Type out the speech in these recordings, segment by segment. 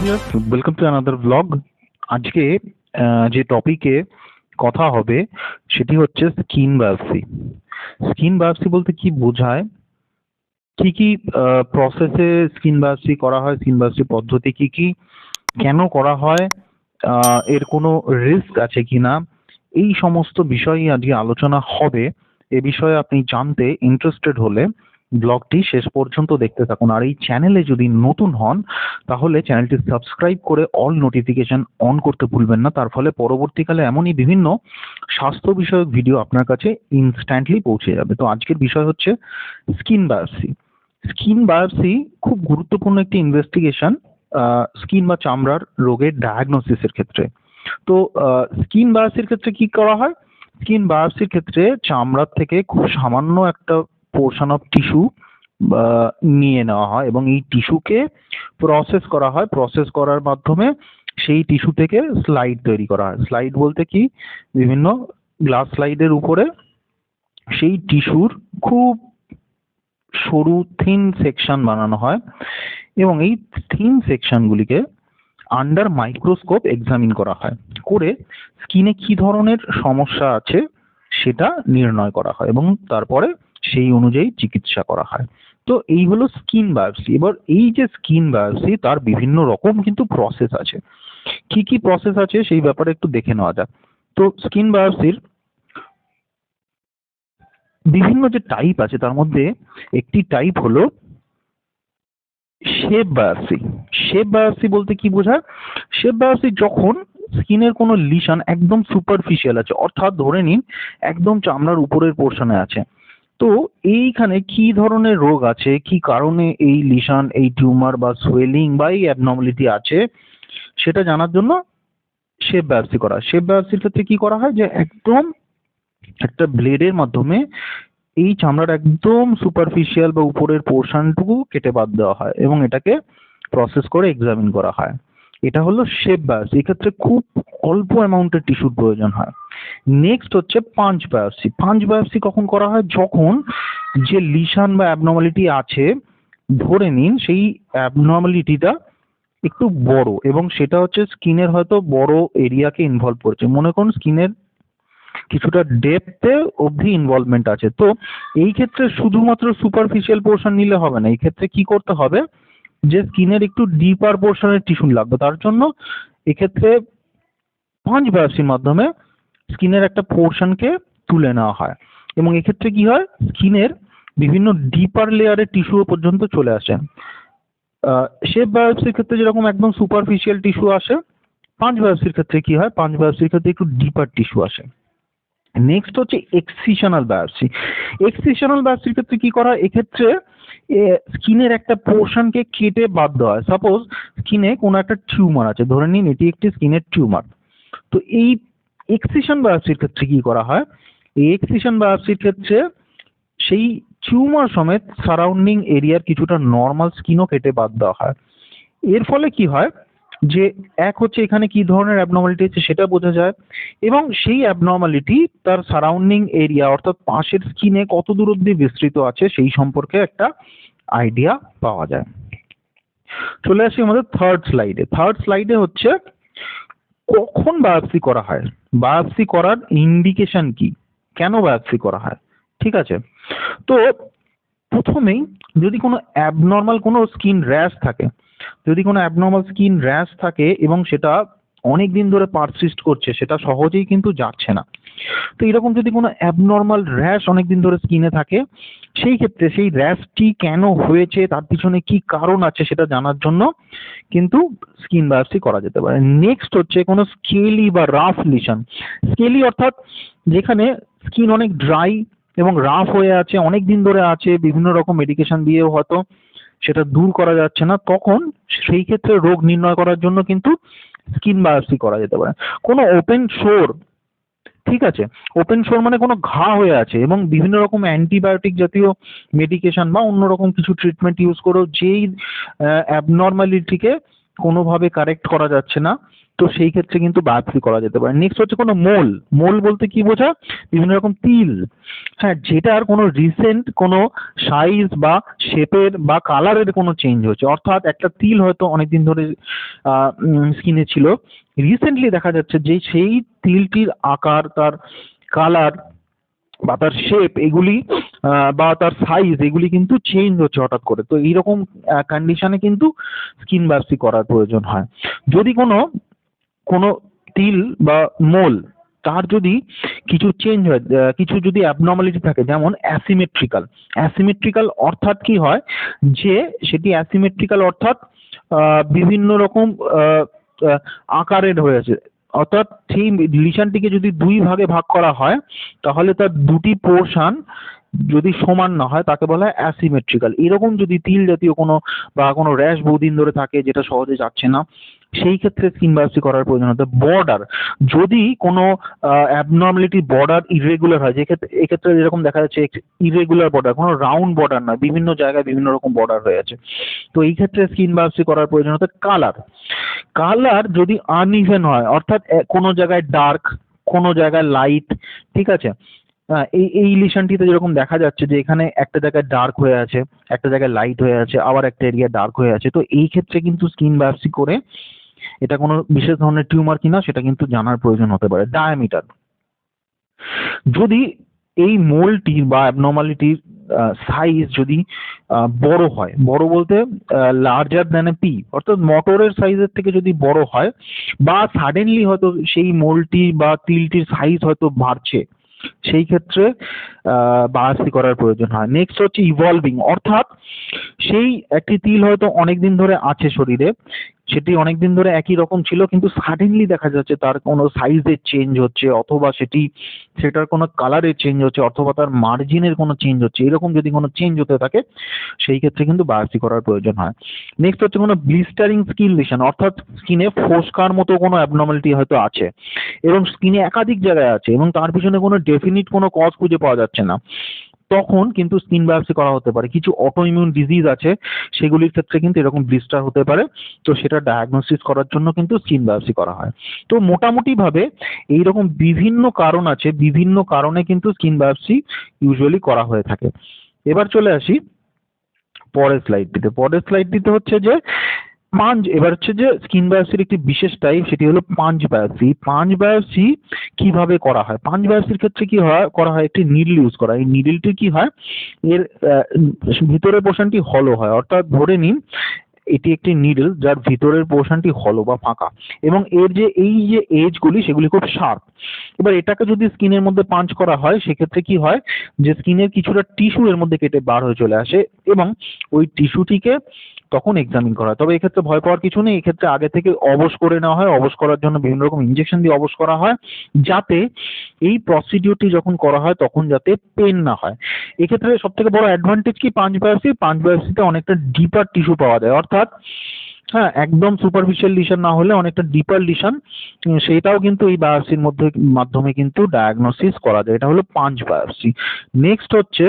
Viewers, welcome to another blog. আজকে যে টপিকে কথা হবে সেটি হচ্ছে স্কিন বায়োপসি। স্কিন বায়োপসি বলতে কি বোঝায়, কি কি প্রসেসে স্কিন বায়োপসি করা হয়, স্কিন বায়োপসি পদ্ধতি কি কি, কেন করা হয়, এর কোনো রিস্ক আছে কিনা, এই সমস্ত বিষয়ই আজকে আলোচনা হবে। এ বিষয়ে আপনি জানতে ইন্টারেস্টেড হলে ব্লগটি শেষ পর্যন্ত দেখতে থাকুন। আর এই চ্যানেলে যদি নতুন হন তাহলে চ্যানেলটি সাবস্ক্রাইব করে অল নোটিফিকেশন অন করতে ভুলবেন না। তার ফলে পরবর্তীকালে এমনই বিভিন্ন স্বাস্থ্য বিষয়ক ভিডিও আপনার কাছে ইনস্ট্যান্টলি পৌঁছে যাবে। তো আজকের বিষয় হচ্ছে স্কিন বায়োপসি। স্কিন বায়োপসি খুব গুরুত্বপূর্ণ একটি ইনভেস্টিগেশন স্কিন বা চামড়ার রোগের ডায়াগনোসিসের ক্ষেত্রে। তো স্কিন বায়োপসির ক্ষেত্রে কি করা হয়? স্কিন বায়োপসির ক্ষেত্রে চামড়ার থেকে খুব সামান্য একটা পোর্শন অফ টিস্যু নিয়ে নেওয়া হয় এবং এই টিস্যুকে প্রসেস করা হয়। প্রসেস করার মাধ্যমে সেই টিস্যু থেকে স্লাইড তৈরি করা হয়। স্লাইড বলতে কি, বিভিন্ন গ্লাস স্লাইডের উপরে সেই টিস্যুর খুব সরু থিন সেকশন বানানো হয় এবং এই থিন সেকশনগুলিকে আন্ডার মাইক্রোস্কোপ এক্সামিন করা হয়, করে স্কিনে কি ধরনের সমস্যা আছে সেটা নির্ণয় করা হয় এবং তারপরে সেই অনুযায়ী চিকিৎসা করা হয়। তো এই হলো স্কিন বায়োপসি। এবার এই যে স্কিন বায়োপসি, তার বিভিন্ন রকম কিন্তু প্রসেস আছে। কি কি প্রসেস আছে সেই ব্যাপারে একটু দেখে নেওয়া যাক। তো স্কিন বায়োপসির বিভিন্ন যে টাইপ আছে তার মধ্যে একটি টাইপ হলো শেপ বায়োপসি। শেপ বায়োপসি বলতে কি বোঝায়? শেপ বায়োপসি যখন স্কিনের কোনো লিশন একদম সুপারফিশিয়াল আছে, অর্থাৎ ধরে নিন একদম চামড়ার উপরের পোর্শনে আছে, তো এইখানে কি ধরনের রোগ আছে, কি কারণে এই লিশন, এই টিউমার বা সোয়েলিং বা এই অ্যাবনর্মালিটি আছে সেটা জানার জন্য শেপ বায়োপসি করা হয়। শেপ বায়োপসির ক্ষেত্রে কি করা হয় যে একদম একটা ব্লেডের মাধ্যমে এই চামড়ার একদম সুপারফিশিয়াল বা উপরের পোর্শনটুকু কেটে বাদ দেওয়া হয় এবং এটাকে প্রসেস করে এক্সামিন করা হয়। এটা হলো শেপ বায়োপসি। এক্ষেত্রে খুব অল্প অ্যামাউন্টের টিস্যুর প্রয়োজন হয়। নেক্সট হচ্ছে পাঞ্চ বায়োপসি। পাঞ্চ বায়োপসি কখন করা হয়? যখন যে লিশন বা অ্যাবনর্মালিটি আছে, ধরে নিন সেই অ্যাবনর্মালিটিটা একটু বড় এবং সেটা হচ্ছে স্কিনের হয়তো বড় এরিয়াকে ইনভলভ করছে। মনে করুন স্কিনের কিছুটা ডেপথে অবধি ইনভলভমেন্ট আছে। তো এই ক্ষেত্রে শুধুমাত্র সুপারফিশিয়াল পোর্শন নিলে হবে না, এই ক্ষেত্রে কি করতে হবে যে স্কিনের একটু ডিপার পোর্শনের টিস্যু লাগবে। তার জন্য এক্ষেত্রে পাঞ্চ বায়োপসির মাধ্যমে স্কিনের একটা পোর্শনকে তুলে নেওয়া হয় এবং এক্ষেত্রে কি হয়, স্কিনের বিভিন্ন ডিপার লেয়ারের টিস্যু পর্যন্ত চলে আসে। শেপ বায়োপসির ক্ষেত্রে যেরকম একদম সুপারফিশিয়াল টিস্যু আসে, পাঞ্চ বায়োপসির ক্ষেত্রে কি হয়, পাঞ্চ বায়োপসির ক্ষেত্রে একটু ডিপার টিস্যু আসে। নেক্সট হচ্ছে এক্সিশনাল বায়োপসি। এক্সিশনাল বায়োপসির ক্ষেত্রে কি করা হয়? এক্ষেত্রে স্কিনের একটা পোর্শনকে কেটে বাদ দেওয়া হয়। সাপোজ স্কিনে কোনো একটা টিউমার আছে, ধরে নিন এটি একটি স্কিনের টিউমার। তো এই এক্সিশন বায়োপসির ক্ষেত্রে কি করা হয়? এই এক্সিশন বায়োপসির ক্ষেত্রে সেই টিউমার সমেত সারাউন্ডিং এরিয়ার কিছুটা নর্মাল স্কিনও কেটে বাদ দেওয়া হয়। এর ফলে কি হয় যে এক হচ্ছে এখানে কি ধরনের অ্যাবনর্মালিটি আছে সেটা বোঝা যায় এবং সেই অ্যাবনর্মালিটি তার সারাউন্ডিং এরিয়া অর্থাৎ পাশের স্কিনে কত দূর অব্দি বিস্তৃত আছে সেই সম্পর্কে একটা আইডিয়া পাওয়া যায়। চলে আসি আমাদের থার্ড স্লাইডে। থার্ড স্লাইডে হচ্ছে কখন বায়োপসি করা হয়, বায়োপসি করার ইন্ডিকেশন কি, কেন বায়োপসি করা হয়। ঠিক আছে, তো প্রথমেই যদি কোনো অ্যাবনর্মাল কোনো স্কিন র্যাশ থাকে, যদি কোনো অ্যাবনর্মাল স্কিন র্যাশ থাকে এবং সেটা অনেক দিন ধরে পারসিস্ট করছে, সেটা সহজেই কিন্তু যাচ্ছে না, তো এরকম যদি কোনো অ্যাবনর্মাল র্যাশ অনেকদিন ধরে স্কিনে থাকে, সেই ক্ষেত্রে সেই র্যাশটি কেন হয়েছে, তার পিছনে কি কারণ আছে সেটা জানার জন্য কিন্তু স্কিন বায়োপসি করা যেতে পারে। নেক্সট হচ্ছে কোনো স্কেলি বা রাফ লিশন। স্কেলি অর্থাৎ যেখানে স্কিন অনেক ড্রাই এবং রাফ হয়ে আছে, অনেক দিন ধরে আছে, বিভিন্ন রকম মেডিকেশন দিয়েও হয়তো সেটা দূর করা যাচ্ছে না, তখন সেই ক্ষেত্রে রোগ নির্ণয় করার জন্য কিন্তু স্কিন বায়োপসি করা যেতে পারে। কোনো ওপেন সোর, ঠিক আছে, ওপেন সোর মানে কোনো ঘা হয়ে আছে এবং বিভিন্ন রকম অ্যান্টিবায়োটিক জাতীয় মেডিকেশন বা অন্যরকম কিছু ট্রিটমেন্ট ইউজ করেও যেই অ্যাবনর্মালিটিকে কোনোভাবে কারেক্ট করা যাচ্ছে না, তো সেই ক্ষেত্রে কিন্তু বায়োপসি করা যেতে পারে। নেক্সট হচ্ছে কোনো মোল। মোল বলতে কি বোঝা? বিভিন্ন রকম তিল, হ্যাঁ, যেটার কোনো রিসেন্ট কোনো সাইজ বা শেপের বা কালারের কোনো চেঞ্জ হচ্ছে, অর্থাৎ একটা তিল হয়তো অনেকদিন ধরে স্কিনে ছিল, রিসেন্টলি দেখা যাচ্ছে যে সেই তিলটির আকার, তার কালার বা তার শেপ এগুলি বা তার সাইজ এগুলি কিন্তু চেঞ্জ হচ্ছে হঠাৎ করে। তো এইরকম কন্ডিশনে কিন্তু স্কিন বায়োপসি করার প্রয়োজন হয়। যদি কোনো কোনো তিল বা মোল তার যদি কিছু চেঞ্জ হয়, কিছু যদি অ্যাবনর্মালিটি থাকে, যেমন অ্যাসিমেট্রিক্যাল। অ্যাসিমেট্রিক্যাল অর্থাৎ কি হয়, যে সেটি অ্যাসিমেট্রিক্যাল অর্থাৎ বিভিন্ন রকম আহ, আহ, আকারের হয়েছে, অর্থাৎ সেই লিশনটিকে যদি দুই ভাগে ভাগ করা হয় তাহলে তার দুটি পোর্শন যদি সমান না হয় তাকে বলা হয় অ্যাসিমেট্রিক্যাল। এরকম যদি তিল জাতীয় কোনো বা কোনো র্যাশ বহুদিন ধরে থাকে যেটা সহজে যাচ্ছে না, সেই ক্ষেত্রে স্কিন বায়োপসি করার প্রয়োজন হতে। বর্ডার, যদি কোনো অ্যাবনর্মালিটি বর্ডার ইরেগুলার হয়, এক্ষেত্রে যেরকম দেখা যাচ্ছে ইরেগুলার বর্ডার, কোনো রাউন্ড বর্ডার নয়, বিভিন্ন জায়গায় বিভিন্ন রকম বর্ডার হয়ে আছে, তো এই ক্ষেত্রে স্কিন বায়োপসি করার প্রয়োজন হতে। কালার, কালার যদি আনইভেন হয়, অর্থাৎ কোনো জায়গায় ডার্ক, কোনো জায়গায় লাইট, ঠিক আছে, এই এই ইলিশনটিতে যেরকম দেখা যাচ্ছে যে এখানে একটা জায়গায় ডার্ক হয়ে আছে, একটা জায়গায় লাইট হয়ে আছে, আবার একটা এরিয়া ডার্ক হয়ে আছে, তো এই ক্ষেত্রে কিন্তু স্কিন বায়োপসি করে এটা কোনো বিশেষ ধরনের টিউমার কিনা সেটা কিন্তু জানার প্রয়োজন হতে পারে। ডায়ামিটার, যদি এই মোলটির বা অ্যাবনর্মালিটির সাইজ যদি বড় হয়, বড় বলতে লার্জার দ্যান এ পি, অর্থাৎ মটরের সাইজের থেকে যদি বড় হয়, বা সাডেনলি হয়তো সেই মোলটি বা তিলটির সাইজ হয়তো বাড়ছে, সেই ক্ষেত্রে বায়োপসি করার প্রয়োজন হয়। নেক্সট হচ্ছে ইভলভিং, অর্থাৎ সেই একটি তিল হয়তো অনেকদিন ধরে আছে শরীরে, সেটি অনেকদিন ধরে একই রকম ছিল, কিন্তু সাডেনলি দেখা যাচ্ছে তার কোনো সাইজের চেঞ্জ হচ্ছে, অথবা সেটার কোনো কালারের চেঞ্জ হচ্ছে, অথবা তার মার্জিনের কোনো চেঞ্জ হচ্ছে, এরকম যদি কোনো চেঞ্জ হতে থাকে সেই ক্ষেত্রে কিন্তু বায়োপসি করার প্রয়োজন হয়। নেক্সট হচ্ছে কোনো ব্লিস্টারিং স্কিন লিশন, অর্থাৎ স্কিনে ফোস্কার মতো কোনো অ্যাবনর্মালিটি হয়তো আছে এবং স্কিনে একাধিক জায়গায় আছে এবং তার পিছনে কোনো ডেফিনিট কোনো কজ খুঁজে পাওয়া যাচ্ছে না, তখন কিন্তু স্কিন বায়োপসি করা হতে পারে। কিছু অটো ইমিউন ডিজিজ আছে, সেগুলির ক্ষেত্রে কিন্তু এরকম ব্লিস্টার হতে পারে, তো সেটা ডায়াগনোসিস করার জন্য কিন্তু স্কিন বায়োপসি করা হয়। তো মোটামুটি ভাবে এইরকম বিভিন্ন কারণ আছে, বিভিন্ন কারণে কিন্তু স্কিন বায়োপসি ইউজুয়ালি করা হয়ে থাকে। এবার চলে আসি পরের স্লাইডটিতে। পরের স্লাইডটিতে হচ্ছে যে এবার হচ্ছে যে স্কিন বায়োপসির একটি বিশেষ টাইপ, সেটি হলো পাঞ্চ বায়োপসি। পাঞ্চ বায়োপসি কিভাবে করা হয়? পাঞ্চ বায়োপসির ক্ষেত্রে কি হয় করা হয়, একটি নিডল ইউজ করা হয়। এই নিডলটি কি হয়, এর ভিতরের পোর্শনটি হলো হয়, অর্থাৎ ধরে নিন এটি একটি নিডল যার ভিতরের পোর্শনটি হলো বা ফাঁকা, এবং এর যে এই যে এজগুলি সেগুলি খুব শার্প। এবার এটাকে যদি স্কিনের মধ্যে পাঞ্চ করা হয় সেক্ষেত্রে কি হয়, যে স্কিনের কিছুটা টিস্যু এর মধ্যে কেটে বার হয়ে চলে আসে এবং ওই টিস্যুটিকে তখন এক্সামিন করা হয়। তবে এক্ষেত্রে ভয় পাওয়ার কিছু নেই, এক্ষেত্রে আগে থেকে অবশ করে নেওয়া হয়, অবশ করার জন্য বিভিন্ন রকম ইনজেকশন দিয়ে অবশ করা হয়, যাতে এই প্রসিডিউরটি যখন করা হয় তখন যাতে পেন না হয়। এক্ষেত্রে সব থেকে বড় অ্যাডভান্টেজ কি, পাঞ্চ বায়োপসিতে অনেকটা ডিপার টিস্যু পাওয়া যায়, অর্থাৎ হ্যাঁ একদম সুপারফিশিয়াল লিশন না হলে অনেকটা ডিপার লিশন, সেটাও কিন্তু এই বায়োপসির মাধ্যমে কিন্তু ডায়াগনোসিস করা যায়। এটা হলো পাঞ্চ বায়োপসি। নেক্সট হচ্ছে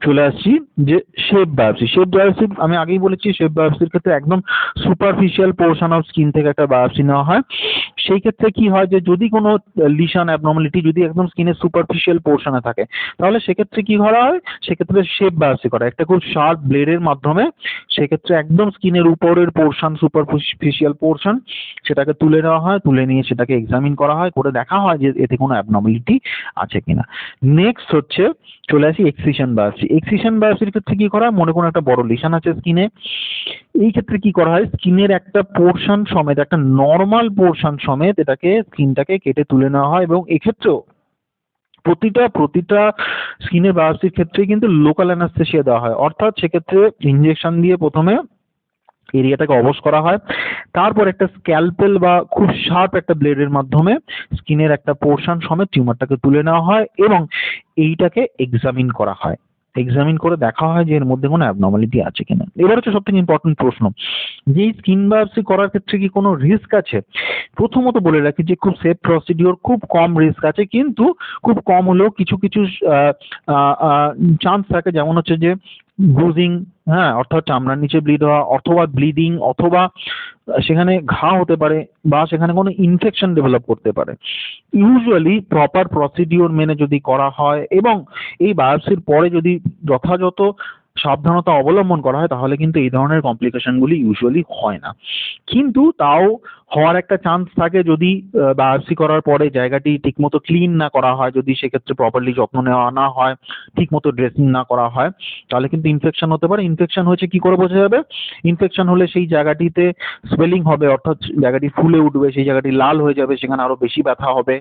চলে আসছি যে শেপ বায়োপসি। শেপ বায়োপসি আমি আগেই বলেছি, শেপ বায়োপসির ক্ষেত্রে একদম সুপারফিশিয়াল পোর্শন অফ স্কিন থেকে একটা বায়োপসি নেওয়া হয়। সেই ক্ষেত্রে কি হয়, যে যদি কোনো লিশন অ্যাবনর্মালিটি যদি একদম স্কিনের সুপারফিশিয়াল পোর্শনে থাকে তাহলে সেক্ষেত্রে কি করা হয়, সেক্ষেত্রে শেপ বায়োপসি করা একটা খুব শার্প ব্লেডের মাধ্যমে, সেক্ষেত্রে একদম স্কিনের উপরের পোর্শন, সুপারফিশিয়াল পোর্শন, সেটাকে তুলে নেওয়া হয়, তুলে নিয়ে সেটাকে এক্সামিন করা হয়, করে দেখা হয় যে এতে কোনো অ্যাবনর্মালিটি আছে কিনা। নেক্সট হচ্ছে চলে আসি এক্সিশন বায়োপসি। এক্সিশন বায়োপসির ক্ষেত্রে কি করা হয়, মনে কোনো একটা বড় লিশন আছে স্কিনে, এই ক্ষেত্রে কি করা হয়, স্কিনের একটা পোর্শন সমেত, একটা নর্মাল পোর্শন সমেত এটাকে স্কিনটাকে কেটে তুলে নেওয়া হয়, এবং এক্ষেত্রেও প্রতিটা স্কিনের বায়োপসির ক্ষেত্রে কিন্তু লোকাল অ্যানাস্থেসিয়া দেওয়া হয়, অর্থাৎ সেক্ষেত্রে ইনজেকশন দিয়ে প্রথমে এরিয়াটাকে অবশ করা হয়, তারপর একটা স্ক্যালপেল বা খুব শার্প একটা ব্লেডের মাধ্যমে স্কিনের একটা পোর্শন সমেত টিউমারটাকে তুলে নেওয়া হয় এবং এইটাকে এক্সামিন করা হয়। এক্সামিন করে দেখা হয় যে এর মধ্যে কোনো অ্যাবনর্মালিটি আছে কিনা। এবার হচ্ছে সবথেকে ইম্পর্টেন্ট প্রশ্ন, যে এই স্কিন বায়োপসি করার ক্ষেত্রে কি কোনো রিস্ক আছে? প্রথমত বলে রাখি যে খুব সেফ প্রসিডিওর, খুব কম রিস্ক আছে, কিন্তু খুব কম হলেও কিছু চান্স থাকে, যেমন হচ্ছে যে ব্রুজিং, হ্যাঁ, অর্থাৎ চামড়ার নিচে ব্লিড হওয়া অথবা ব্লিডিং অথবা সেখানে ঘা হতে পারে বা সেখানে কোনো ইনফেকশন ডেভেলপ করতে পারে। ইউজুয়ালি প্রপার প্রসিডিওর মেনে যদি করা হয় এবং এই বায়োপসির পরে যদি যথাযথ সাবধানতা অবলম্বন করা হয় তাহলে কিন্তু এই ধরনের কমপ্লিকেশনগুলি ইউজুয়ালি হয় না। কিন্তু তাও হওয়ার একটা চান্স থাকে যদি বায়োপসি করার পরে জায়গাটি ঠিকমতো ক্লিন না করা হয়, যদি সেক্ষেত্রে প্রপারলি যত্ন নেওয়া না হয়, ঠিকমতো ড্রেসিং না করা হয়, তাহলে কিন্তু ইনফেকশন হতে পারে। ইনফেকশন হয়েছে কি করে বোঝা যাবে? ইনফেকশন হলে সেই জায়গাটিতে সোয়েলিং হবে, অর্থাৎ জায়গাটি ফুলে উঠবে, সেই জায়গাটি লাল হয়ে যাবে, সেখানে আরো বেশি ব্যথা হবে।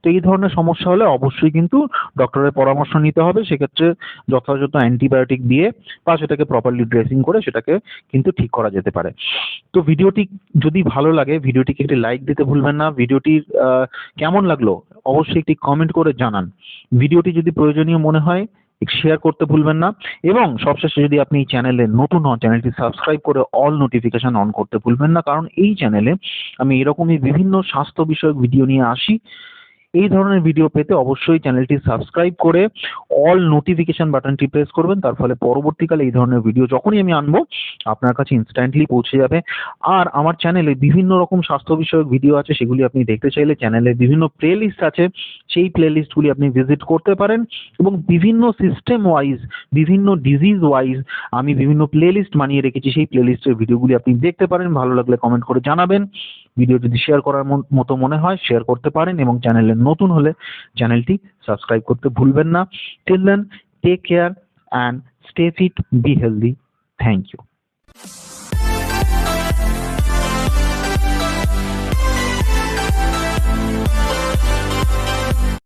তো এই ধরনের সমস্যা হলে অবশ্যই কিন্তু ডক্টরের পরামর্শ নিতে হবে। সেক্ষেত্রে যথাযথ অ্যান্টিবায়োটিক দিয়ে বা সেটাকে প্রপারলি ড্রেসিং করে সেটাকে কিন্তু ঠিক করা যেতে পারে। তো ভিডিওটি যদি ভালো লাগে ভিডিওটিকে একটি লাইক দিতে ভুলবেন না। ভিডিওটির কেমন লাগলো অবশ্যই একটি কমেন্ট করে জানান। ভিডিওটি যদি প্রয়োজনীয় মনে হয় শেয়ার করতে ভুলবেন না এবং সবশেষে যদি আপনি এই চ্যানেলে নতুন হন চ্যানেলটি সাবস্ক্রাইব করে অল নোটিফিকেশন অন করতে ভুলবেন না, কারণ এই চ্যানেলে আমি এরকমই বিভিন্ন স্বাস্থ্য বিষয়ক ভিডিও নিয়ে আসি। এই ধরনের ভিডিও পেতে অবশ্যই চ্যানেলটি সাবস্ক্রাইব করে অল নোটিফিকেশন বাটনটি প্রেস করবেন, তার ফলে পরবর্তীকালে এই ধরনের ভিডিও যখনই আমি আনবো আপনার কাছে ইনস্ট্যান্টলি পৌঁছে যাবে। আর আমার চ্যানেলে বিভিন্ন রকম স্বাস্থ্য বিষয়ক ভিডিও আছে, সেগুলি আপনি দেখতে চাইলে চ্যানেলে বিভিন্ন প্লে লিস্ট আছে, সেই প্লে লিস্টগুলি আপনি ভিজিট করতে পারেন এবং বিভিন্ন সিস্টেম ওয়াইজ বিভিন্ন ডিজিজ ওয়াইজ আমি বিভিন্ন প্লে লিস্ট বানিয়ে রেখেছি, সেই প্লে লিস্টের ভিডিওগুলি আপনি দেখতে পারেন। ভালো লাগলে কমেন্ট করে জানাবেন। ভিডিও যদি শেয়ার করার মতো মনে হয় শেয়ার করতে পারেন এবং চ্যানেলে নতুন হলে চ্যানেলটি সাবস্ক্রাইব করতে ভুলবেন না। Till then, take care and stay fit, be healthy. Thank you.